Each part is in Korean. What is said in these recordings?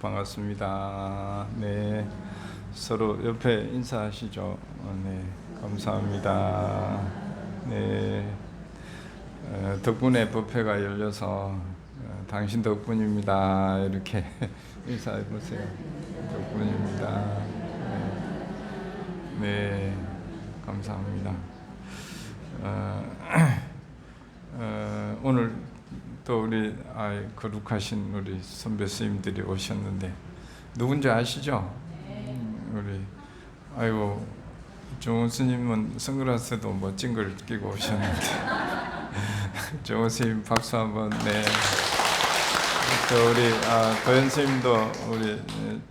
반갑습니다. 네, 서로 옆에 인사하시죠. 네, 감사합니다. 네, 덕분에 법회가 열려서 당신 덕분입니다. 이렇게 인사해 보세요. 덕분입니다. 네, 네, 감사합니다. 오늘 또 우리 거룩하신 우리 선배 스님들이 오셨는데 누군지 아시죠? 우리 정원 스님은 선글라스도 멋진 걸 끼고 오셨는데 정원 스님 박수 한번. 네. 또 우리 도현 스님도 우리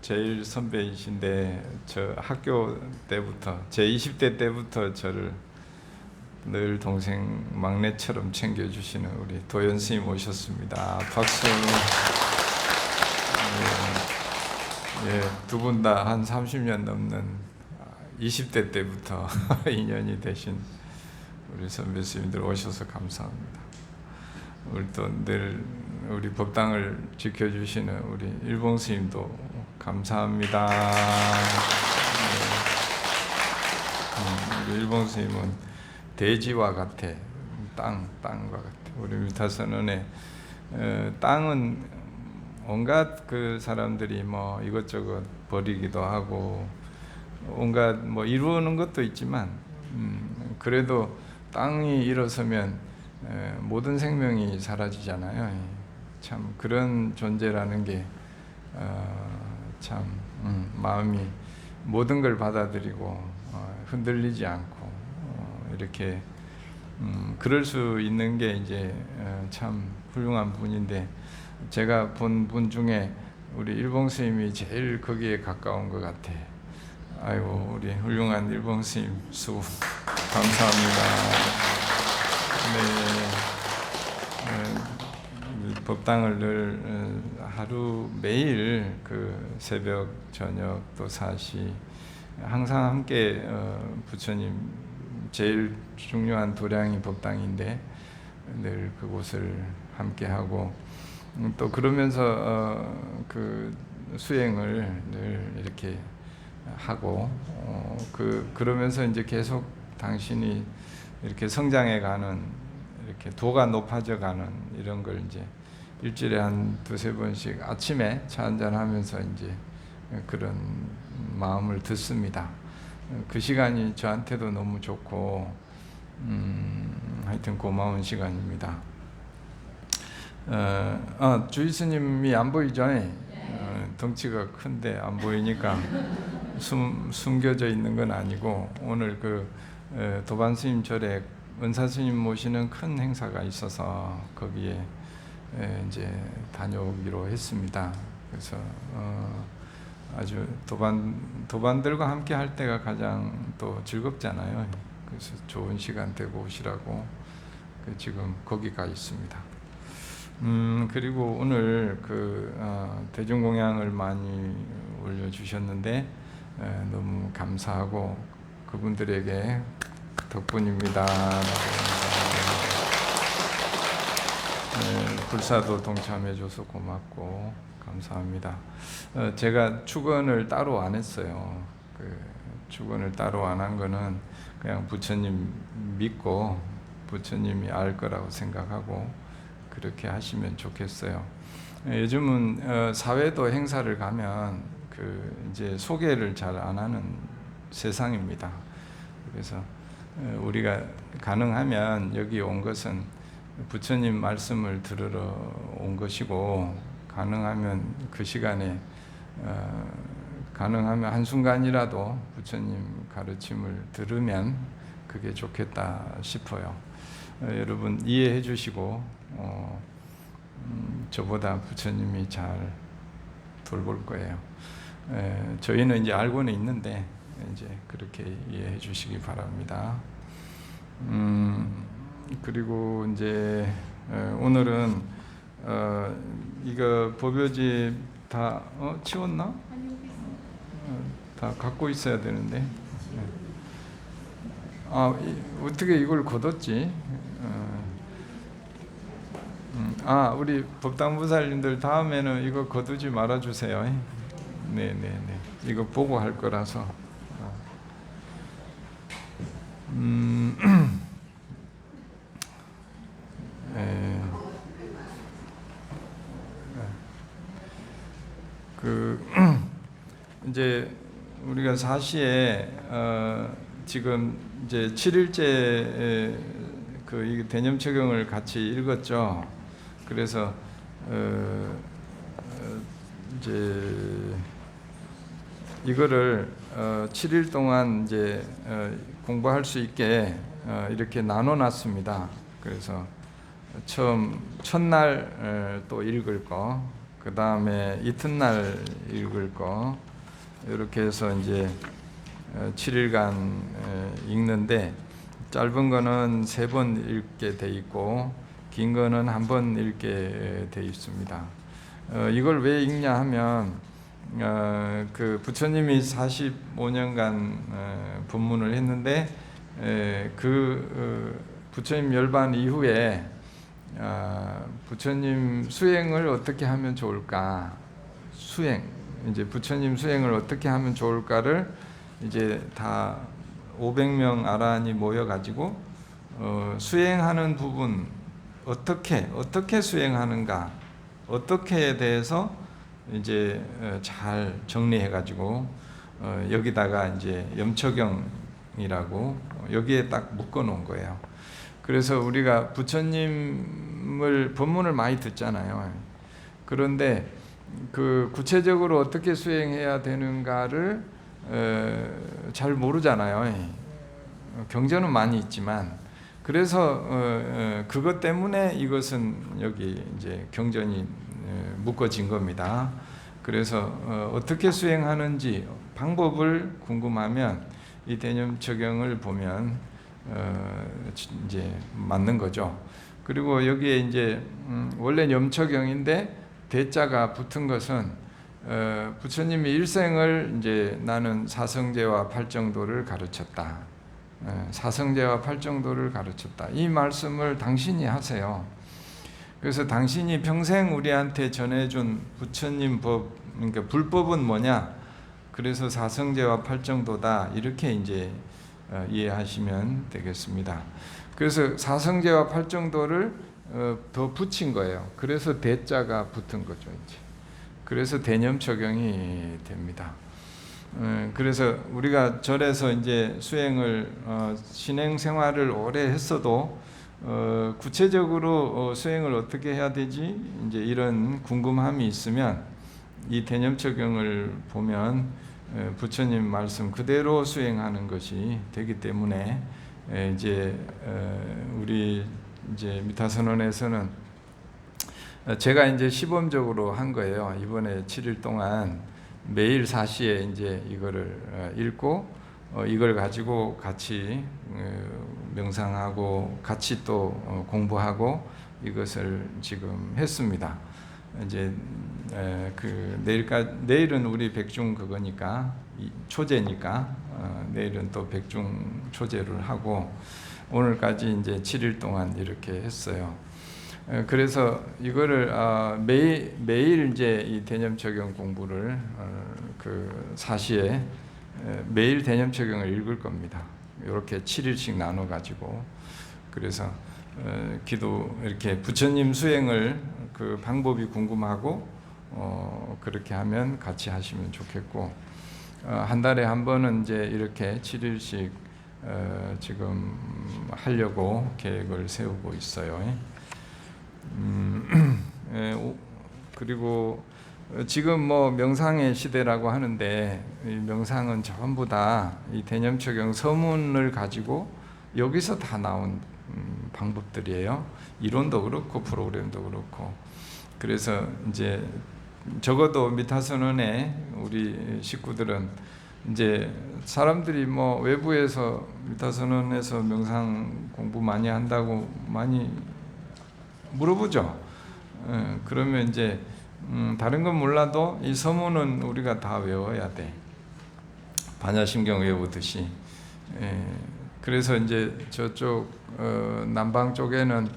제일 선배이신데 저 학교 때부터 제 20대 때부터 저를 늘 동생 막내처럼 챙겨주시는 우리 도현 스님 오셨습니다. 박수. 예, 두 분 다 한 30년 넘는 20대 때부터 인연이 되신 우리 선배 스님들 오셔서 감사합니다. 우리 또 늘 우리 법당을 지켜주시는 우리 일봉 스님도 감사합니다. 우리 일봉 스님은 대지와 같아, 땅과 같아. 우리 미타선언에 땅은 온갖 그 사람들이 뭐 이것저것 버리기도 하고 온갖 뭐 이루는 것도 있지만 그래도 땅이 일어서면 모든 생명이 사라지잖아요. 참 그런 존재라는 게 참 마음이 모든 걸 받아들이고 흔들리지 않고 이렇게 그럴 수 있는 게 이제 참 훌륭한 분인데 제가 본 분 중에 우리 일봉 스님이 제일 거기에 가까운 것 같아. 아이고 우리 훌륭한 일봉 스님 수고 감사합니다. 네, 법당을 늘 하루 매일 그 새벽 저녁 또 사시 항상 함께 부처님 제일 중요한 도량이 법당인데 늘 그곳을 함께 하고 또 그러면서 그 수행을 늘 이렇게 하고 그러면서 이제 계속 당신이 이렇게 성장해가는 이렇게 도가 높아져가는 이런 걸 이제 일주일에 한 두세 번씩 아침에 차 한잔 하면서 이제 그런 마음을 듣습니다. 그 시간이 저한테도 너무 좋고 하여튼 고마운 시간입니다. 주의 스님이 안 보이죠? 덩치가 큰데 안 보이니까 숨겨져 있는 건 아니고 오늘 그 도반 스님 절에 은사 스님 모시는 큰 행사가 있어서 거기에 이제 다녀오기로 했습니다. 그래서 아주 도반들과 함께 할 때가 가장 또 즐겁잖아요. 그래서 좋은 시간 되고 오시라고 지금 거기 가 있습니다. 그리고 오늘 그 대중공양을 많이 올려주셨는데 너무 감사하고 그분들에게 덕분입니다. 불사도 동참해줘서 고맙고 감사합니다. 제가 축원을 따로 안 했어요. 축원을 따로 안 한 거는 그냥 부처님 믿고 부처님이 알 거라고 생각하고 그렇게 하시면 좋겠어요. 요즘은 사회도 행사를 가면 이제 소개를 잘 안 하는 세상입니다. 그래서 우리가 가능하면 여기 온 것은 부처님 말씀을 들으러 온 것이고 가능하면 그 시간에 가능하면 한순간이라도 부처님 가르침을 들으면 그게 좋겠다 싶어요. 여러분 이해해 주시고 저보다 부처님이 잘 돌볼 거예요. 저희는 이제 알고는 있는데 이제 그렇게 이해해 주시기 바랍니다. 그리고 이제 오늘은 이거 법요집 다 치웠나? 다 갖고 있어야 되는데 어떻게 이걸 걷었지? 우리 법당부살님들 다음에는 이거 거두지 말아 주세요. 네네네. 이거 보고 할 거라서. 이제 우리가 사시에 지금 이제 7일째 이 대념 적용을 같이 읽었죠. 그래서 이제 이거를 7일 동안 이제 공부할 수 있게 이렇게 나눠놨습니다. 그래서 첫날 또 읽을 거, 그 다음에 이튿날 읽을 거, 이렇게 해서 이제 7일간 읽는데, 짧은 거는 3번 읽게 돼 있고 긴 거는 1번 읽게 돼 있습니다. 이걸 왜 읽냐 하면 그 부처님이 45년간 법문을 했는데 부처님 열반 이후에 부처님 수행을 어떻게 하면 좋을까, 이제 부처님 수행을 어떻게 하면 좋을까를 이제 다 500명 아라한이 모여가지고 수행하는 부분, 어떻게 수행하는가, 어떻게에 대해서 이제 잘 정리해가지고 여기다가 이제 염초경이라고 여기에 딱 묶어놓은 거예요. 그래서 우리가 부처님을 법문을 많이 듣잖아요. 그런데 그 구체적으로 어떻게 수행해야 되는가를 잘 모르잖아요. 경전은 많이 있지만, 그래서 그것 때문에 이것은 여기 이제 경전이 묶어진 겁니다. 그래서 어떻게 수행하는지 방법을 궁금하면 이 대념 적용을 보면 이제 맞는 거죠. 그리고 여기에 이제 원래 염초경인데 대자가 붙은 것은 부처님이 일생을 이제 나는 사성제와 팔정도를 가르쳤다. 사성제와 팔정도를 가르쳤다. 이 말씀을 당신이 하세요. 그래서 당신이 평생 우리한테 전해준 부처님 법, 그러니까 불법은 뭐냐? 그래서 사성제와 팔정도다. 이렇게 이제 이해하시면 되겠습니다. 그래서 사성제와 팔정도를 더 붙인 거예요. 그래서 대자가 붙은 거죠, 이제. 그래서 대념 적용이 됩니다. 그래서 우리가 절에서 이제 수행을 신행 생활을 오래 했어도 구체적으로 수행을 어떻게 해야 되지? 이제 이런 궁금함이 있으면 이 대념 적용을 보면 부처님 말씀 그대로 수행하는 것이 되기 때문에 이제 우리 이제 미타선언에서는 제가 이제 시범적으로 한 거예요. 이번에 7일 동안 매일 4시에 이제 이거를 읽고 이걸 가지고 같이 명상하고 같이 또 공부하고 이것을 지금 했습니다. 이제 내일은 우리 백중 그거니까 초제니까 내일은 또 백중 초제를 하고 오늘까지 이제 7일 동안 이렇게 했어요. 그래서 이거를 매일 이제 이 대념 적용 공부를 그 4시에 매일 대념 적용을 읽을 겁니다. 이렇게 7일씩 나눠 가지고. 그래서 기도 이렇게 부처님 수행을 그 방법이 궁금하고 그렇게 하면 같이 하시면 좋겠고, 한 달에 한 번은 이제 이렇게 7일씩 지금 하려고 계획을 세우고 있어요. 그리고 지금 뭐 명상의 시대라고 하는데 이 명상은 전부 다 이 대념 적용 서문을 가지고 여기서 다 나온 방법들이에요. 이론도 그렇고 프로그램도 그렇고. 그래서 이제 적어도 미타선언에 우리 식구들은 이제 사람들이 뭐 외부에서 미타선언에서 명상 공부 많이 한다고 많이 물어보죠. 그러면 이제 다른 건 몰라도 이 서문은 우리가 다 외워야 돼. 반야심경 외우듯이. 그래서 이제 저쪽 남방 쪽에는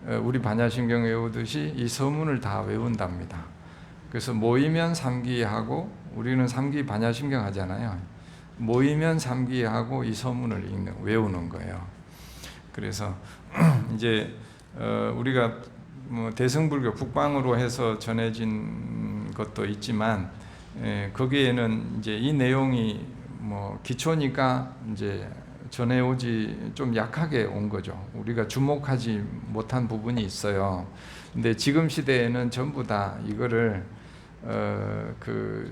우리 반야심경 외우듯이 이 서문을 다 외운답니다. 그래서 모이면 삼기하고, 우리는 삼기 반야심경 하잖아요. 모이면 삼기하고 이 서문을 외우는 거예요. 그래서 이제 우리가 뭐 대승불교 북방으로 해서 전해진 것도 있지만, 거기에는 이제 이 내용이 뭐 기초니까 이제 전해오지 좀 약하게 온 거죠. 우리가 주목하지 못한 부분이 있어요. 근데 지금 시대에는 전부 다 이거를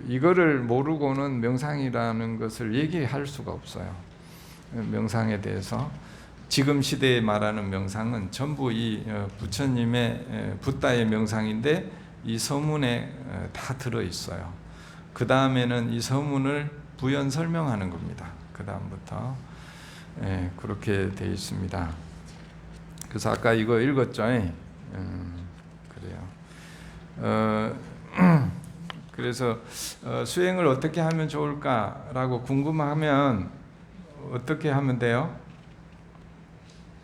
이거를 모르고는 명상이라는 것을 얘기할 수가 없어요. 명상에 대해서 지금 시대에 말하는 명상은 전부 이 부처님의 붓다의 명상인데 이 서문에 다 들어 있어요. 그 다음에는 이 서문을 부연 설명하는 겁니다. 그 다음부터 그렇게 돼 있습니다. 그래서 아까 이거 읽었죠? 그래요. 그래서 수행을 어떻게 하면 좋을까라고 궁금하면 어떻게 하면 돼요?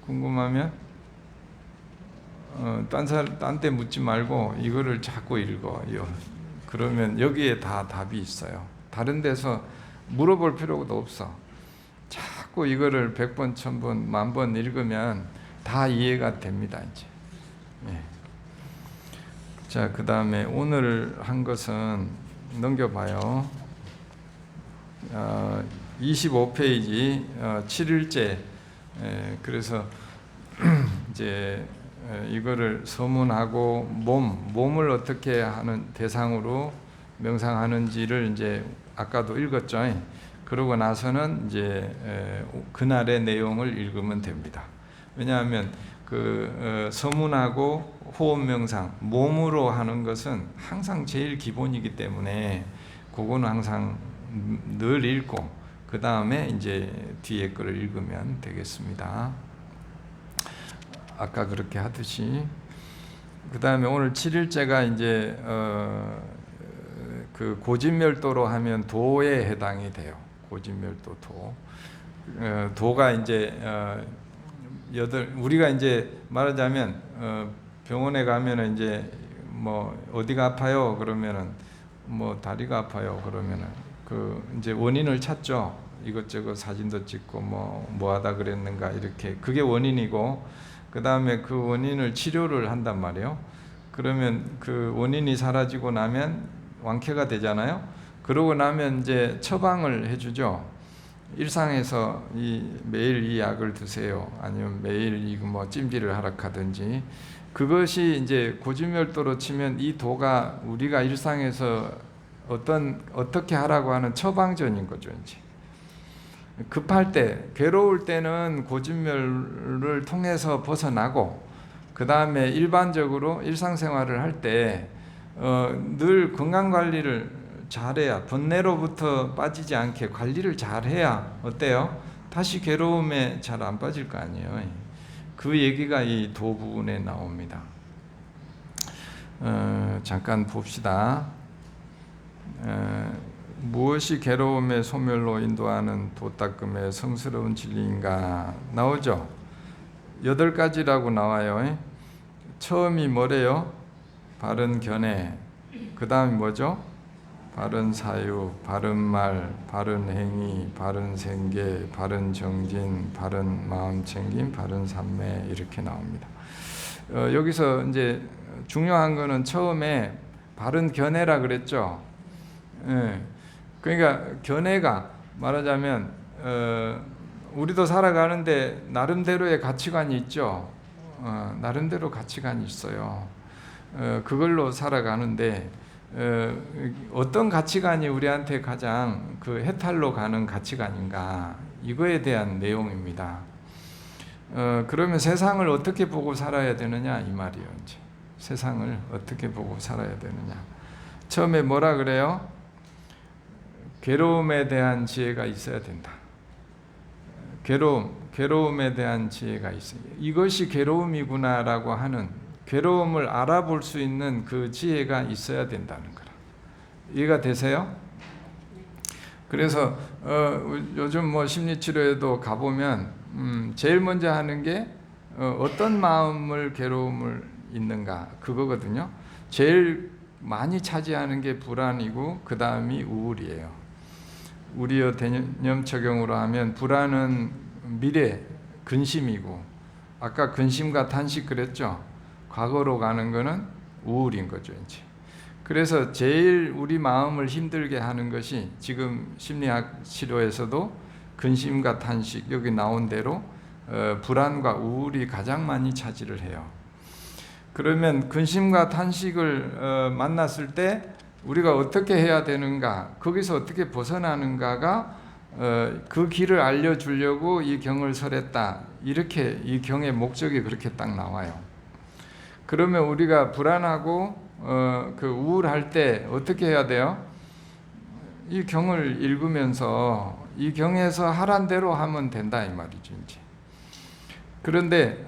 궁금하면 딴 데 묻지 말고 이거를 자꾸 읽어. 그러면 여기에 다 답이 있어요. 다른 데서 물어볼 필요도 없어. 자꾸 이거를 100번, 1000번, 10,000번 읽으면 다 이해가 됩니다. 이제. 자, 그 다음에 오늘 한 것은 넘겨봐요. 25페이지 7일째. 그래서 이제 이거를 서문하고 몸을 어떻게 하는 대상으로 명상하는지를 이제 아까도 읽었죠. 그러고 나서는 이제 그날의 내용을 읽으면 됩니다. 왜냐하면 서문하고 호흡 명상, 몸으로 하는 것은 항상 제일 기본이기 때문에 그거는 항상 늘 읽고 그 다음에 이제 뒤에 거를 읽으면 되겠습니다. 아까 그렇게 하듯이. 그 다음에 오늘 7일째가 이제 고진멸도로 하면 도에 해당이 돼요. 고진멸도 도. 도가 이제 우리가 이제 말하자면 병원에 가면은 이제 뭐 어디가 아파요? 그러면은 뭐 다리가 아파요. 그러면은 이제 원인을 찾죠. 이것저것 사진도 찍고 뭐 하다 그랬는가 이렇게. 그게 원인이고, 그 다음에 그 원인을 치료를 한단 말이에요. 그러면 그 원인이 사라지고 나면 완쾌가 되잖아요. 그러고 나면 이제 처방을 해주죠. 일상에서 매일 이 약을 드세요. 아니면 매일 뭐 찜질을 하라 하든지. 그것이 이제 고진멸도로 치면 이 도가 우리가 일상에서 어떻게 하라고 하는 처방전인 거죠. 이제 급할 때, 괴로울 때는 고진멸을 통해서 벗어나고, 그 다음에 일반적으로 일상생활을 할 때 늘 건강관리를 잘해야, 번뇌로부터 빠지지 않게 관리를 잘해야 어때요? 다시 괴로움에 잘 안 빠질 거 아니에요. 그 얘기가 이 도 부분에 나옵니다. 잠깐 봅시다. 무엇이 괴로움의 소멸로 인도하는 도닦음의 성스러운 진리인가 나오죠. 8가지라고 나와요. 처음이 뭐래요? 바른 견해. 그 다음이 뭐죠? 바른 사유, 바른 말, 바른 행위, 바른 생계, 바른 정진, 바른 마음 챙김, 바른 삼매, 이렇게 나옵니다. 여기서 이제 중요한 거는 처음에 바른 견해라 그랬죠. 그러니까 견해가 말하자면 우리도 살아가는데 나름대로의 가치관이 있죠. 나름대로 가치관이 있어요. 그걸로 살아가는데 어떤 가치관이 우리한테 가장 해탈로 가는 가치관인가, 이거에 대한 내용입니다. 그러면 세상을 어떻게 보고 살아야 되느냐 이 말이에요. 이제 세상을 어떻게 보고 살아야 되느냐. 처음에 뭐라 그래요? 괴로움에 대한 지혜가 있어야 된다. 괴로움에 대한 지혜가 있어요. 이것이 괴로움이구나라고 하는, 괴로움을 알아볼 수 있는 그 지혜가 있어야 된다는 거라. 이해가 되세요? 그래서 요즘 뭐 심리치료에도 가보면 제일 먼저 하는 게 어떤 마음을 괴로움을 있는가 그거거든요. 제일 많이 차지하는 게 불안이고 그 다음이 우울이에요. 우리의 개념 적용으로 하면 불안은 미래, 근심이고, 아까 근심과 탄식 그랬죠. 과거로 가는 거는 우울인 거죠, 이제. 그래서 제일 우리 마음을 힘들게 하는 것이 지금 심리학 치료에서도 근심과 탄식, 여기 나온 대로 불안과 우울이 가장 많이 차지를 해요. 그러면 근심과 탄식을 만났을 때 우리가 어떻게 해야 되는가, 거기서 어떻게 벗어나는가가 그 길을 알려주려고 이 경을 설했다. 이렇게 이 경의 목적이 그렇게 딱 나와요. 그러면 우리가 불안하고 그 우울할 때 어떻게 해야 돼요? 이 경을 읽으면서 이 경에서 하란 대로 하면 된다 이 말이죠, 이제. 그런데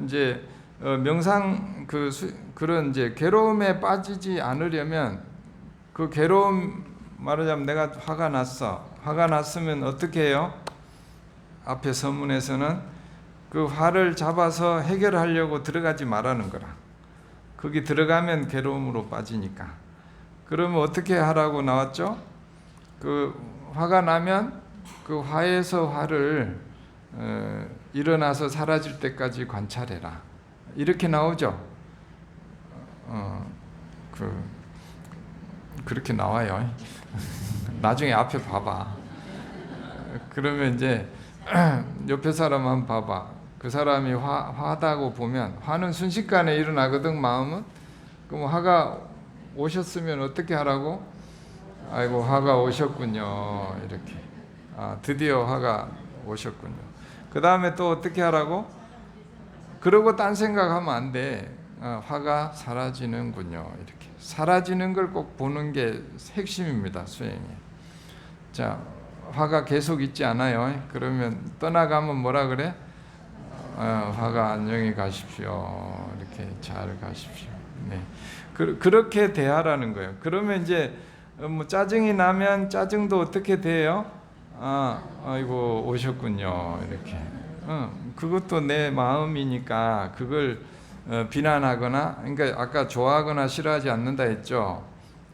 이제 명상 그런 이제 괴로움에 빠지지 않으려면 그 괴로움 말하자면 내가 화가 났어. 화가 났으면 어떻게 해요? 앞에 서문에서는 그 화를 잡아서 해결하려고 들어가지 말라는 거라. 거기 들어가면 괴로움으로 빠지니까. 그러면 어떻게 하라고 나왔죠? 그 화가 나면 그 화에서 화를 일어나서 사라질 때까지 관찰해라. 이렇게 나오죠. 그렇게 나와요. 나중에 앞에 봐봐. 그러면 이제 옆에 사람 한번 봐봐. 그 사람이 화다고 보면 화는 순식간에 일어나거든, 마음은. 그럼 화가 오셨으면 어떻게 하라고? 아이고, 화가 오셨군요. 이렇게. 드디어 화가 오셨군요. 그 다음에 또 어떻게 하라고? 그러고 딴 생각하면 안 돼. 화가 사라지는군요. 이렇게. 사라지는 걸 꼭 보는 게 핵심입니다, 수행에. 자, 화가 계속 있지 않아요. 그러면 떠나가면 뭐라 그래? 화가 안녕히 가십시오. 이렇게 잘 가십시오. 네. 그렇게 대하라는 거예요. 그러면 이제 뭐 짜증이 나면 짜증도 어떻게 돼요? 아이고 오셨군요. 이렇게. 그것도 내 마음이니까 그걸 비난하거나, 그러니까 아까 좋아하거나 싫어하지 않는다 했죠.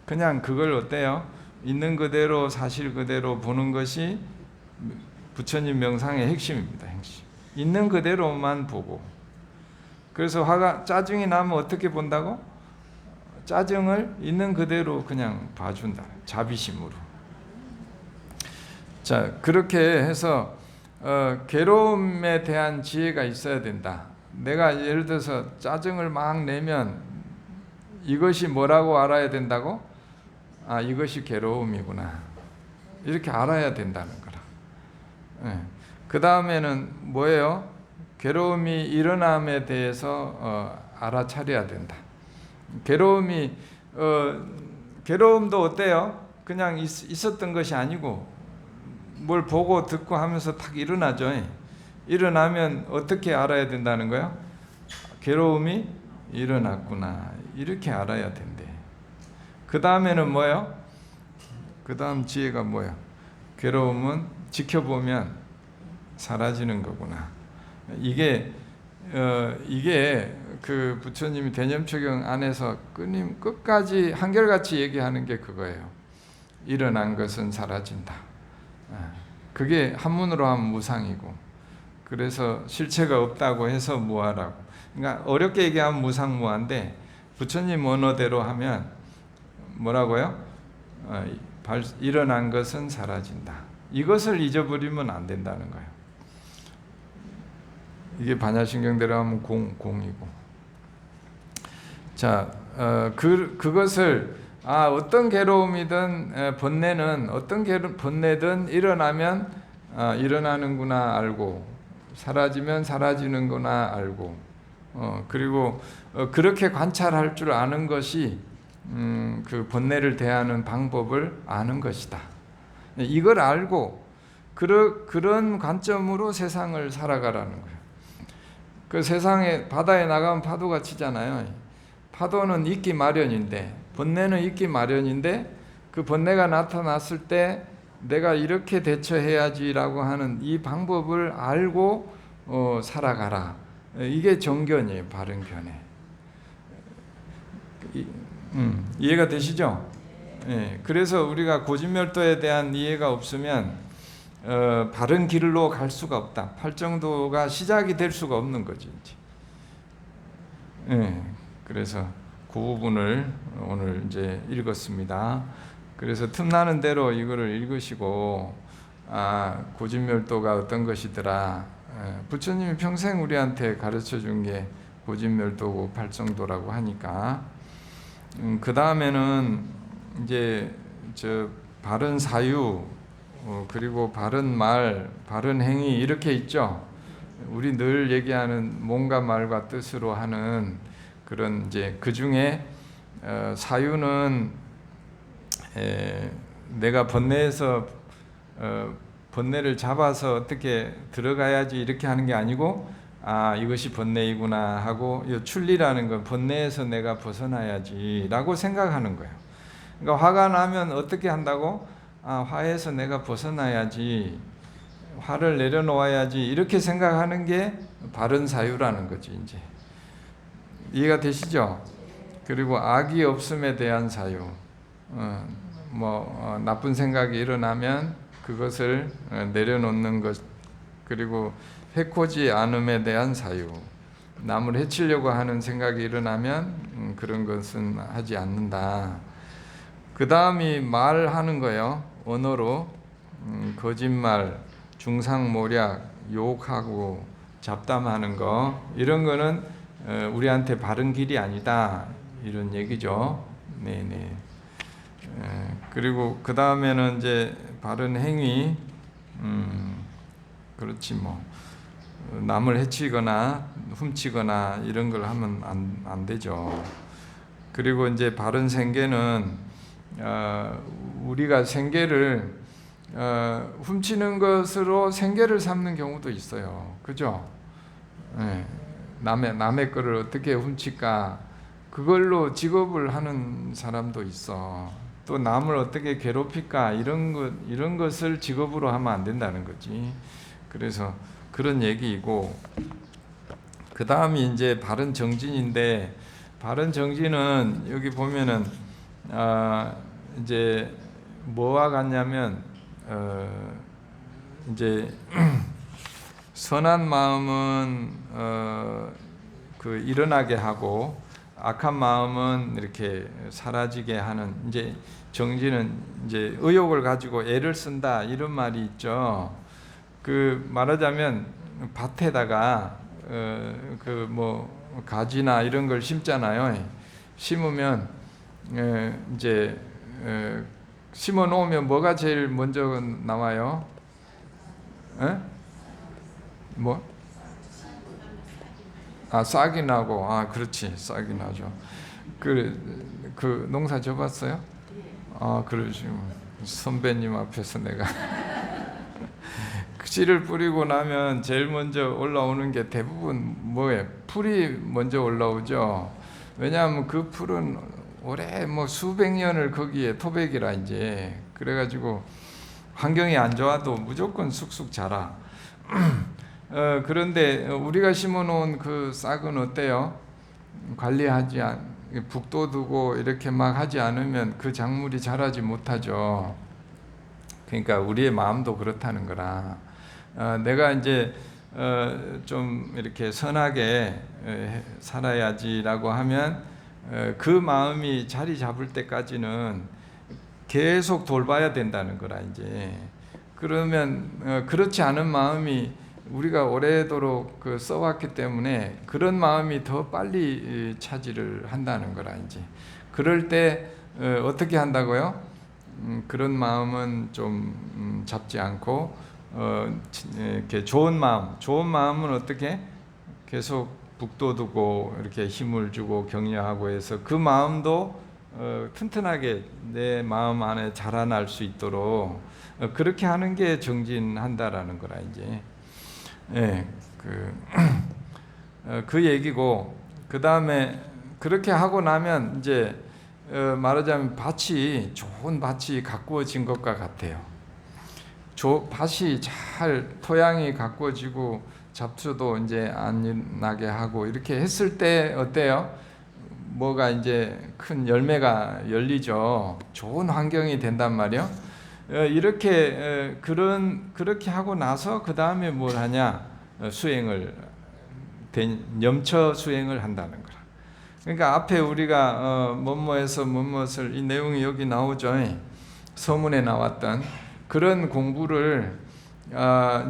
그냥 그걸 어때요? 있는 그대로 사실 그대로 보는 것이 부처님 명상의 핵심입니다. 핵심. 있는 그대로만 보고. 그래서 짜증이 나면 어떻게 본다고? 짜증을 있는 그대로 그냥 봐준다. 자비심으로. 자, 그렇게 해서 괴로움에 대한 지혜가 있어야 된다. 내가 예를 들어서 짜증을 막 내면 이것이 뭐라고 알아야 된다고? 이것이 괴로움이구나. 이렇게 알아야 된다는 거라. 네. 그 다음에는 뭐예요? 괴로움이 일어남에 대해서 알아차려야 된다. 괴로움도 어때요? 그냥 있었던 것이 아니고 뭘 보고 듣고 하면서 탁 일어나죠. 일어나면 어떻게 알아야 된다는 거야? 괴로움이 일어났구나. 이렇게 알아야 된대. 그 다음에는 뭐예요? 그 다음 지혜가 뭐예요? 괴로움은 지켜보면 사라지는 거구나. 이게 그 부처님이 대념초경 안에서 끝까지 한결같이 얘기하는 게 그거예요. 일어난 것은 사라진다. 그게 한문으로 하면 무상이고, 그래서 실체가 없다고 해서 무아라고. 그러니까 어렵게 얘기하면 무상무아인데 부처님 언어대로 하면 뭐라고요? 일어난 것은 사라진다. 이것을 잊어버리면 안 된다는 거예요. 이게 반야신경대로 하면 공이고. 자, 그것을 어떤 괴로움이든 번뇌든 일어나면 일어나는구나 알고, 사라지면 사라지는구나 알고, 그리고 그렇게 관찰할 줄 아는 것이 그 번뇌를 대하는 방법을 아는 것이다. 이걸 알고 그런 관점으로 세상을 살아가라는 거예요. 그 세상에 바다에 나가면 파도가 치잖아요. 파도는 있기 마련인데, 번뇌는 있기 마련인데, 그 번뇌가 나타났을 때 내가 이렇게 대처해야지라고 하는 이 방법을 알고 살아가라. 이게 정견이에요. 바른 견해. 이해가 되시죠? 예, 그래서 우리가 고진멸도에 대한 이해가 없으면 바른 길로 갈 수가 없다. 팔정도가 시작이 될 수가 없는 거지. 이제. 예, 그래서 그 부분을 오늘 이제 읽었습니다. 그래서 틈나는 대로 이거를 읽으시고 고진멸도가 어떤 것이더라. 부처님이 평생 우리한테 가르쳐 준 게 고진멸도고 팔정도라고 하니까 그 다음에는 이제 바른 사유 그리고 바른 말, 바른 행위 이렇게 있죠. 우리 늘 얘기하는 몸과 말과 뜻으로 하는 그런 이제 그 중에 사유는 내가 번뇌에서 번뇌를 잡아서 어떻게 들어가야지 이렇게 하는 게 아니고 이것이 번뇌이구나 하고 출리라는 건 번뇌에서 내가 벗어나야지라고 생각하는 거예요. 그러니까 화가 나면 어떻게 한다고? 화에서 내가 벗어나야지, 화를 내려놓아야지 이렇게 생각하는 게 바른 사유라는 거지. 이제 이해가 되시죠? 그리고 악이 없음에 대한 사유, 나쁜 생각이 일어나면 그것을 내려놓는 것, 그리고 해코지 않음에 대한 사유, 남을 해치려고 하는 생각이 일어나면 그런 것은 하지 않는다. 그 다음이 말하는 거예요. 언어로 거짓말, 중상모략, 욕하고 잡담하는 거, 이런 거는 우리한테 바른 길이 아니다, 이런 얘기죠. 네네. 그리고 그 다음에는 이제 바른 행위, 그렇지 뭐 남을 해치거나 훔치거나 이런 걸 하면 안 되죠. 그리고 이제 바른 생계는 우리가 생계를 훔치는 것으로 생계를 삼는 경우도 있어요. 그죠? 네. 남의 거를 어떻게 훔칠까? 그걸로 직업을 하는 사람도 있어. 또 남을 어떻게 괴롭힐까? 이런 것을 직업으로 하면 안 된다는 거지. 그래서 그런 얘기이고, 그 다음이 이제 바른 정진인데, 바른 정진은 여기 보면은 이제 뭐와 같냐면 이제 선한 마음은 일어나게 하고 악한 마음은 이렇게 사라지게 하는, 이제 정진은 이제 의욕을 가지고 애를 쓴다 이런 말이 있죠. 말하자면 밭에다가 가지나 이런 걸 심잖아요. 심으면 이제 심어 놓으면 뭐가 제일 먼저 나와요? 싹이 나고, 그렇지, 싹이 나죠. 그 농사 져봤어요? 그러지. 선배님 앞에서 내가 씨를 뿌리고 나면 제일 먼저 올라오는 게 대부분 뭐예요? 풀이 먼저 올라오죠. 왜냐하면 그 풀은 오래 수백 년을 거기에 토백이라 이제 그래가지고 환경이 안 좋아도 무조건 쑥쑥 자라. 그런데 우리가 심어놓은 그 싹은 어때요? 관리하지 북돋우고 이렇게 막 하지 않으면 그 작물이 자라지 못하죠. 그러니까 우리의 마음도 그렇다는 거라. 내가 이제 좀 이렇게 선하게 살아야지라고 하면 그 마음이 자리 잡을 때까지는 계속 돌봐야 된다는 거라. 이제 그러면 그렇지 않은 마음이 우리가 오래도록 써왔기 때문에 그런 마음이 더 빨리 차지를 한다는 거라. 이제 그럴 때 어떻게 한다고요? 그런 마음은 좀 잡지 않고 이렇게 좋은 마음은 어떻게 계속 북돋우고 이렇게 힘을 주고 격려하고 해서 그 마음도 튼튼하게 내 마음 안에 자라날 수 있도록 그렇게 하는 게 정진한다라는 거라. 이제 그 얘기고, 그 다음에 그렇게 하고 나면 이제 말하자면 밭이 좋은 밭이 가꾸어진 것과 같아요. 밭이 잘 토양이 가꾸어지고 잡초도 이제 안 나게 하고 이렇게 했을 때 어때요? 뭐가 이제 큰 열매가 열리죠. 좋은 환경이 된단 말이요. 이렇게 그렇게 하고 나서 그 다음에 뭘 하냐? 염처 수행을 한다는 거라. 그러니까 앞에 우리가 뭐뭐해서 뭐뭇을 이 내용이 여기 나오죠. 서문에 나왔던 그런 공부를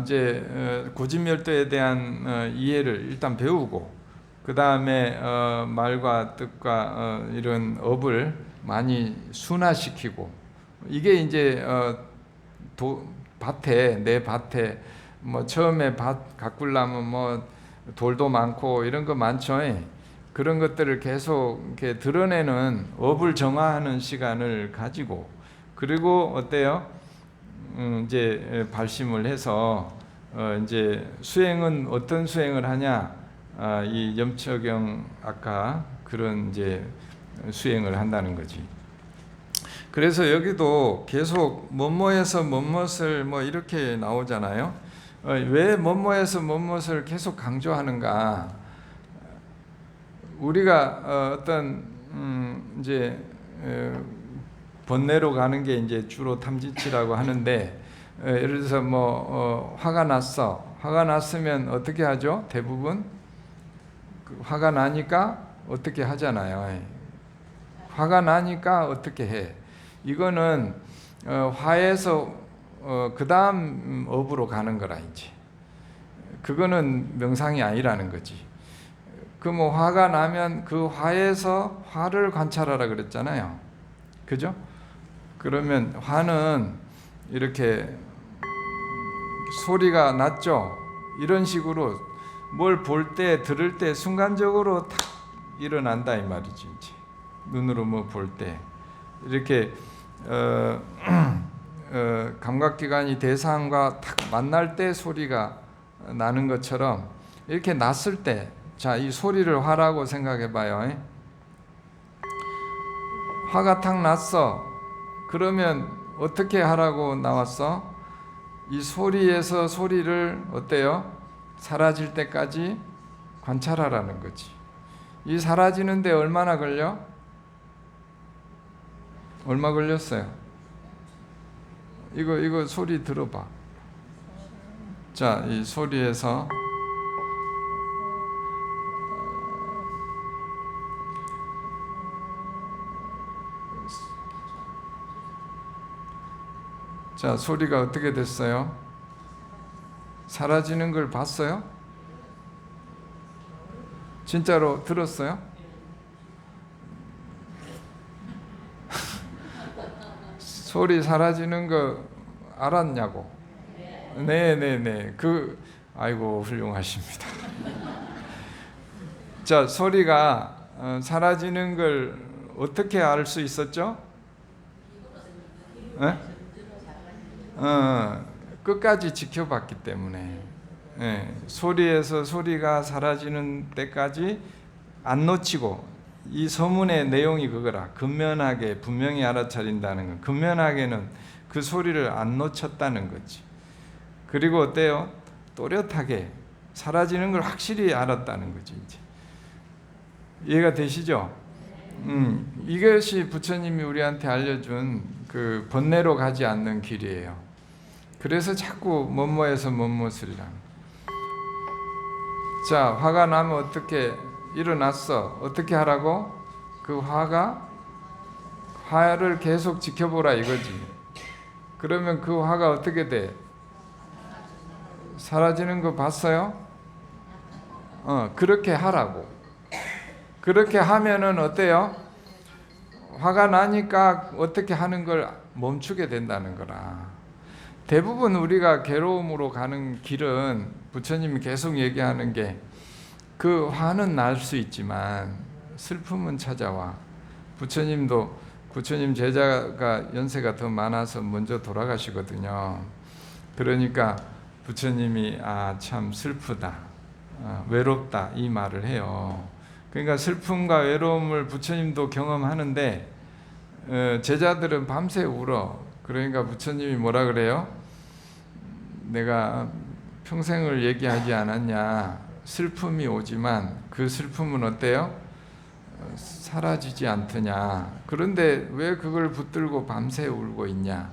이제 고진멸도에 대한 이해를 일단 배우고 그 다음에 말과 뜻과 이런 업을 많이 순화시키고 이게 이제 내 밭에 뭐 처음에 밭 가꾸려면 뭐 돌도 많고 이런 거 많죠. 그런 것들을 계속 이렇게 드러내는 업을 정화하는 시간을 가지고 그리고 어때요? 이제 발심을 해서 이제 수행은 어떤 수행을 하냐? 이 염처경 아까 그런 이제 수행을 한다는 거지. 그래서 여기도 계속 뭐뭐에서 뭐뭇을 뭐 이렇게 나오잖아요. 왜 뭐뭐에서 뭐뭇을 계속 강조하는가? 우리가 어떤 이제 번뇌로 가는 게 이제 주로 탐진치라고 하는데 예를 들어서 뭐 화가 났어. 화가 났으면 어떻게 하죠? 대부분 화가 나니까 어떻게 하잖아요. 화가 나니까 어떻게 해? 이거는 화에서 그 다음 업으로 가는 거라 이제. 그거는 명상이 아니라는 거지. 그 뭐 화가 나면 그 화에서 화를 관찰하라 그랬잖아요. 그죠? 그러면 화는 이렇게 소리가 났죠. 이런 식으로 뭘 볼 때, 들을 때 순간적으로 탁 일어난다 이 말이지. 이제 눈으로 뭐 볼 때 이렇게 감각기관이 대상과 탁 만날 때 소리가 나는 것처럼 이렇게 났을 때, 자, 이 소리를 화라고 생각해봐요. 화가 탁 났어. 그러면 어떻게 하라고 나왔어? 이 소리에서 소리를 어때요? 사라질 때까지 관찰하라는 거지. 이 사라지는데 얼마나 걸려? 얼마 걸렸어요? 이거 소리 들어봐. 자, 이 소리에서 자, 소리가 어떻게 됐어요? 사라지는 걸 봤어요? 진짜로 들었어요? 소리 사라지는 거 알았냐고? 네네네. 아이고, 훌륭하십니다. 자, 소리가 사라지는 걸 어떻게 알 수 있었죠? 네? 끝까지 지켜봤기 때문에. 소리에서 소리가 사라지는 때까지 안 놓치고, 이 서문의 내용이 그거라. 근면하게 분명히 알아차린다는 건, 근면하게는 그 소리를 안 놓쳤다는 거지. 그리고 어때요? 또렷하게 사라지는 걸 확실히 알았다는 거지. 이제 이해가 되시죠? 이것이 부처님이 우리한테 알려준 그 번뇌로 가지 않는 길이에요. 그래서 자꾸 뭐뭐에서 뭐뭐으리라. 자, 화가 나면 어떻게 일어났어? 어떻게 하라고? 그 화를 계속 지켜보라 이거지. 그러면 그 화가 어떻게 돼? 사라지는 거 봤어요? 그렇게 하라고. 그렇게 하면은 어때요? 화가 나니까 어떻게 하는 걸 멈추게 된다는 거라. 대부분 우리가 괴로움으로 가는 길은 부처님이 계속 얘기하는 게, 그 화는 날 수 있지만 슬픔은 찾아와. 부처님 제자가 연세가 더 많아서 먼저 돌아가시거든요. 그러니까 부처님이 참 슬프다, 외롭다 이 말을 해요. 그러니까 슬픔과 외로움을 부처님도 경험하는데 제자들은 밤새 울어. 그러니까 부처님이 뭐라 그래요? 내가 평생을 얘기하지 않았냐. 슬픔이 오지만 그 슬픔은 어때요? 사라지지 않더냐. 그런데 왜 그걸 붙들고 밤새 울고 있냐.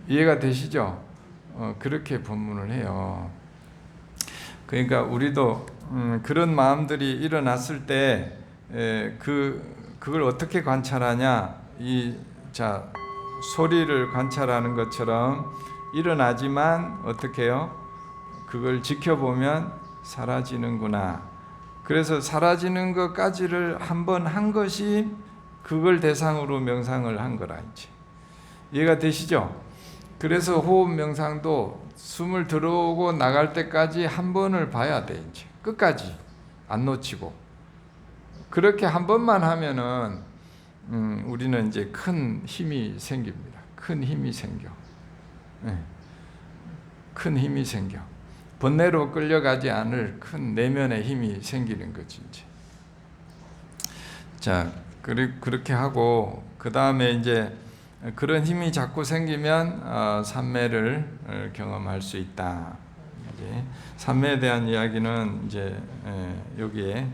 이해가 되시죠? 그렇게 본문을 해요. 그러니까 우리도 그런 마음들이 일어났을 때 그걸 어떻게 관찰하냐. 소리를 관찰하는 것처럼 일어나지만 어떻게 해요? 그걸 지켜보면 사라지는구나. 그래서 사라지는 것까지를 한번 한 것이 그걸 대상으로 명상을 한 거라. 이제 이해가 되시죠? 그래서 호흡 명상도 숨을 들어오고 나갈 때까지 한 번을 봐야 돼. 이제 끝까지 안 놓치고. 그렇게 한 번만 하면은 우리는 이제 큰 힘이 생깁니다. 큰 힘이 생겨. 네. 큰 힘이 생겨. 번뇌로 끌려가지 않을 큰 내면의 힘이 생기는 거지. 이제. 자, 그렇게 하고 그 다음에 이제 그런 힘이 자꾸 생기면 삼매를 경험할 수 있다. 이제 삼매에 대한 이야기는 이제 여기에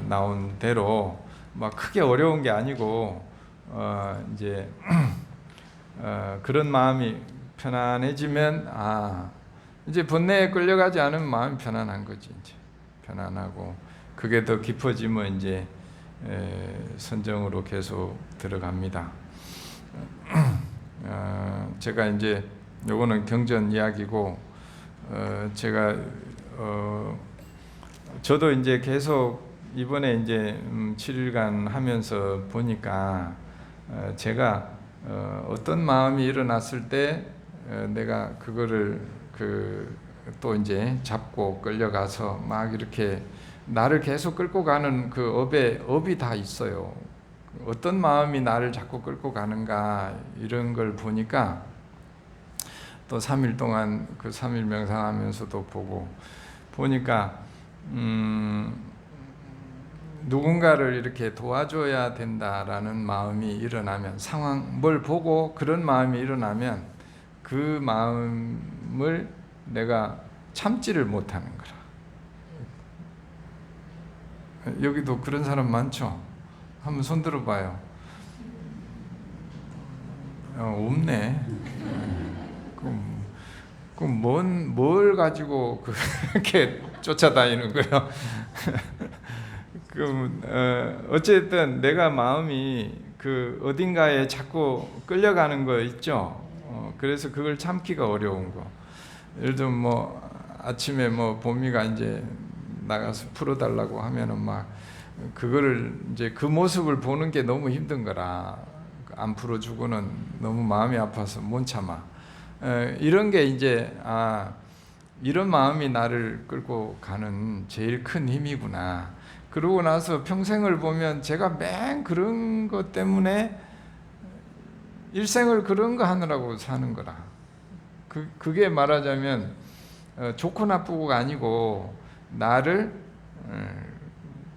나온 대로 막 크게 어려운 게 아니고 이제 그런 마음이 편안해지면 이제 번뇌에 끌려가지 않으면 마음이 편안한 거지. 이제 편안하고 그게 더 깊어지면 이제 선정으로 계속 들어갑니다. 제가 이제 요거는 경전 이야기고 제가 저도 이제 계속 이번에 이제 7일간 하면서 보니까 제가 어떤 마음이 일어났을 때 내가 그거를 또 이제 잡고 끌려가서 막 이렇게 나를 계속 끌고 가는 그 업이 다 있어요. 어떤 마음이 나를 자꾸 끌고 가는가 이런 걸 보니까 또 3일 동안 그 3일 명상하면서도 보니까 누군가를 이렇게 도와줘야 된다라는 마음이 일어나면 뭘 보고 그런 마음이 일어나면 그 마음을 내가 참지를 못하는 거라. 여기도 그런 사람 많죠? 한번 손 들어봐요. 없네. 그럼 뭘 가지고 그렇게 쫓아다니는 거예요? 그럼 어쨌든 내가 마음이 그 어딘가에 자꾸 끌려가는 거 있죠. 그래서 그걸 참기가 어려운 거. 예를 들면 뭐 아침에 뭐 보미가 이제 나가서 풀어달라고 하면은 막 그거를 이제 그 모습을 보는 게 너무 힘든 거라 안 풀어주고는 너무 마음이 아파서 못 참아. 이런 게 이제 이런 마음이 나를 끌고 가는 제일 큰 힘이구나. 그러고 나서 평생을 보면 제가 맨 그런 것 때문에 일생을 그런 거 하느라고 사는 거라. 그게 말하자면 좋고 나쁘고가 아니고 나를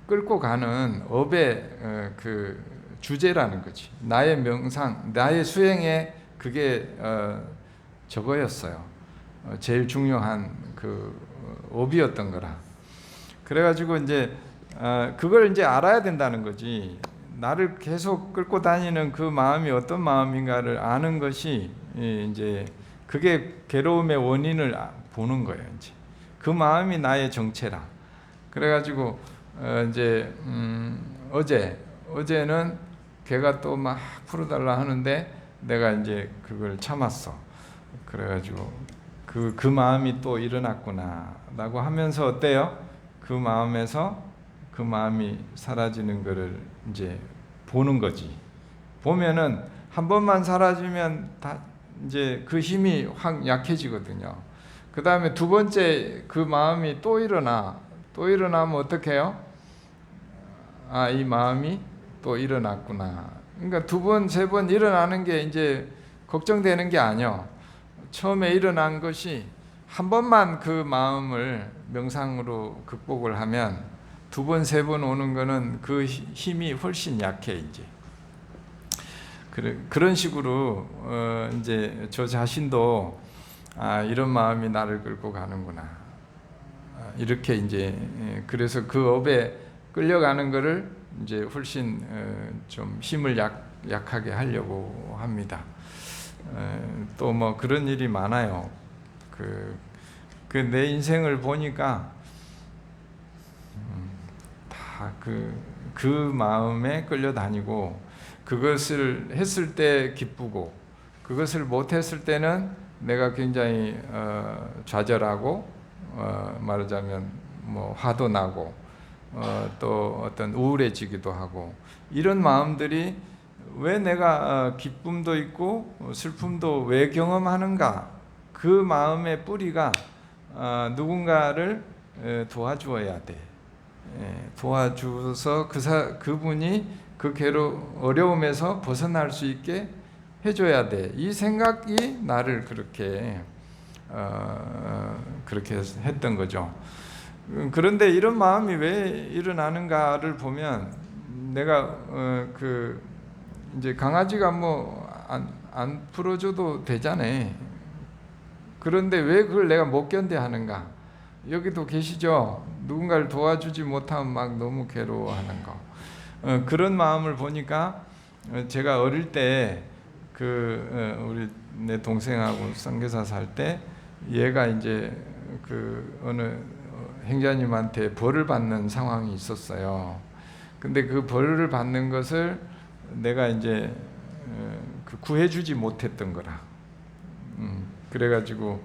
끌고 가는 업의 그 주제라는 거지. 나의 명상, 나의 수행에 그게 저거였어요. 제일 중요한 그 업이었던 거라. 그래가지고 이제 그걸 이제 알아야 된다는 거지. 나를 계속 끌고 다니는 그 마음이 어떤 마음인가를 아는 것이 이제 그게 괴로움의 원인을 보는 거예요. 이제 그 마음이 나의 정체라. 그래가지고 이제 어제는 걔가 또 막 풀어달라 하는데 내가 이제 그걸 참았어. 그래가지고 그 마음이 또 일어났구나라고 하면서 어때요? 그 마음에서 그 마음이 사라지는 거를 이제 보는 거지. 보면은 한 번만 사라지면 다 이제 그 힘이 확 약해지거든요. 그 다음에 두 번째 그 마음이 또 일어나면 어떻게 해요? 이 마음이 또 일어났구나. 그러니까 두 번, 세 번 일어나는 게 이제 걱정되는 게 아니요. 처음에 일어난 것이 한 번만 그 마음을 명상으로 극복을 하면 두 번, 세 번 오는 거는 그 힘이 훨씬 약해 이제. 그런 식으로 이제 저 자신도 이런 마음이 나를 끌고 가는구나. 이렇게 이제 그래서 그 업에 끌려가는 거를 이제 훨씬 좀 힘을 약하게 하려고 합니다. 또 뭐 그런 일이 많아요. 그 내 인생을 보니까 다 그 마음에 끌려다니고, 그것을 했을 때 기쁘고, 그것을 못했을 때는 내가 굉장히 좌절하고, 말하자면 뭐 화도 나고, 또 어떤 우울해지기도 하고, 이런 마음들이 왜 내가 기쁨도 있고 슬픔도 왜 경험하는가? 그 마음의 뿌리가 누군가를 도와주어야 돼. 도와줘서 그분이 그 어려움에서 벗어날 수 있게 해줘야 돼. 이 생각이 나를 그렇게 했던 거죠. 그런데 이런 마음이 왜 일어나는가를 보면, 내가 이제 강아지가 뭐 안 풀어줘도 되잖아요. 그런데 왜 그걸 내가 못 견뎌 하는가? 여기도 계시죠? 누군가를 도와주지 못하면 막 너무 괴로워하는 거. 그런 마음을 보니까, 제가 어릴 때 우리 내 동생하고 선교사 살 때, 얘가 이제 어느 행자님한테 벌을 받는 상황이 있었어요. 근데 그 벌을 받는 것을 내가 이제 구해주지 못했던 거라. 그래가지고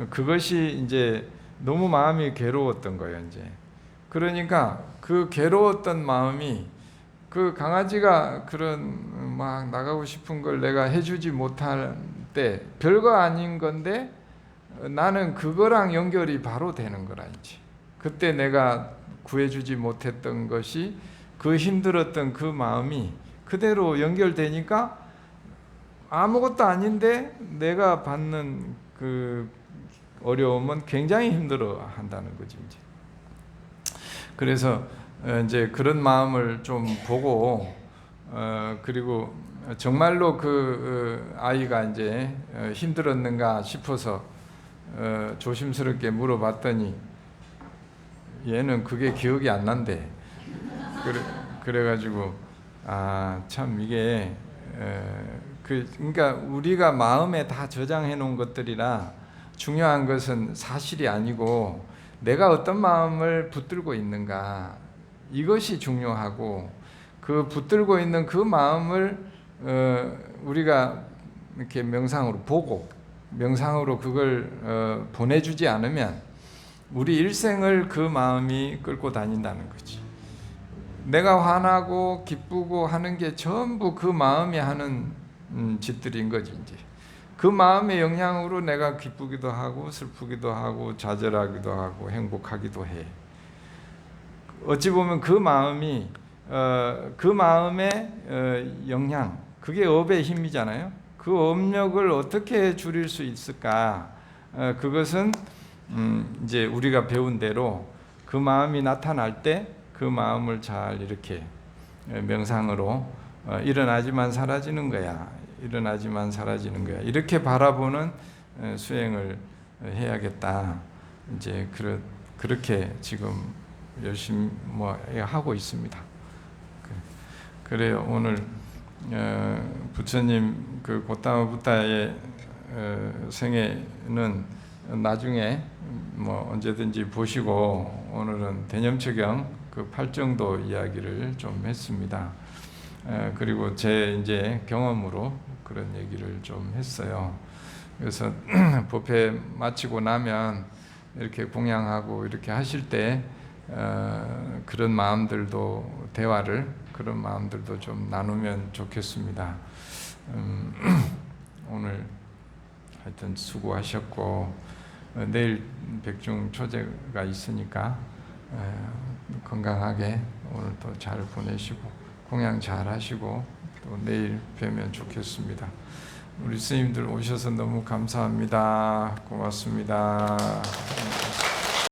그것이 이제 너무 마음이 괴로웠던 거예요. 이제 그러니까 그 괴로웠던 마음이, 그 강아지가 그런 막 나가고 싶은 걸 내가 해주지 못할 때 별거 아닌 건데, 나는 그거랑 연결이 바로 되는 거라. 이제 그때 내가 구해주지 못했던 것이, 그 힘들었던 그 마음이 그대로 연결되니까 아무것도 아닌데 내가 받는 그 어려움은 굉장히 힘들어 한다는 거지. 이제 그래서 이제 그런 마음을 좀 보고, 그리고 정말로 그 아이가 이제 힘들었는가 싶어서 조심스럽게 물어봤더니 얘는 그게 기억이 안 난대. 그래가지고 참 이게 그러니까 우리가 마음에 다 저장해 놓은 것들이라, 중요한 것은 사실이 아니고 내가 어떤 마음을 붙들고 있는가, 이것이 중요하고, 그 붙들고 있는 그 마음을 우리가 이렇게 명상으로 보고, 명상으로 그걸 보내주지 않으면 우리 일생을 그 마음이 끌고 다닌다는 거지. 내가 화나고 기쁘고 하는 게 전부 그 마음이 하는 짓들인 거지. 이제 그 마음의 영향으로 내가 기쁘기도 하고 슬프기도 하고 좌절하기도 하고 행복하기도 해. 어찌 보면 그 마음이 그 마음의 영향, 그게 업의 힘이잖아요. 그 업력을 어떻게 줄일 수 있을까? 그것은 이제 우리가 배운 대로 그 마음이 나타날 때 그 마음을 잘 이렇게 명상으로 일어나지만 사라지는 거야. 일어나지만 사라지는 거야. 이렇게 바라보는 수행을 해야겠다. 이제 그렇게 지금 열심히 하고 있습니다. 그래요. 오늘 부처님 그 고타마 부타의 생애는 나중에 언제든지 보시고, 오늘은 대념처경 그 팔정도 이야기를 좀 했습니다. 그리고 제 이제 경험으로 그런 얘기를 좀 했어요. 그래서 법회 마치고 나면 이렇게 공양하고 이렇게 하실 때 그런 마음들도 그런 마음들도 좀 나누면 좋겠습니다. 오늘 하여튼 수고하셨고, 내일 백중초제가 있으니까 건강하게 오늘 또 잘 보내시고 공양 잘 하시고 또 내일 뵈면 좋겠습니다. 우리 스님들 오셔서 너무 감사합니다. 고맙습니다.